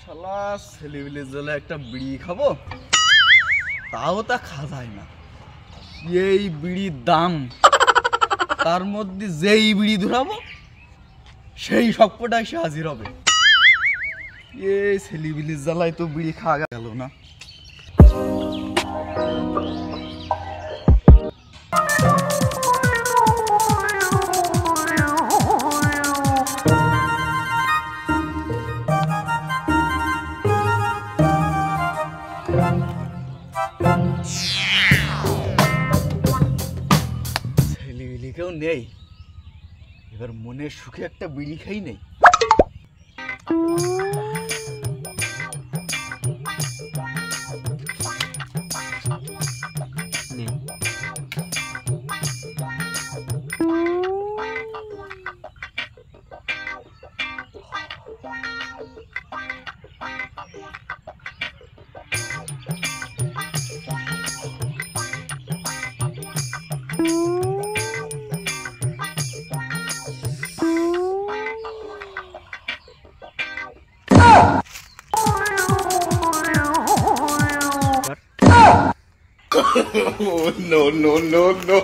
শালা ছেলেবিলের জন্য একটা বিড়ি খাবো, তাও তা খাওয়া যায় না। এই বিড়ির দাম, তার মধ্যে যেই বিড়ি ধরাবো সেই সবকটা এসে হাজির হবে। এই ছেলেবিলের জ্বালায় তো বিড়ি খাওয়া গেল না। ছেলেবিলি কেউ নেই, এবার মনের সুখে একটা বিড়ি খাই নেই। Oh, no, no, no, no.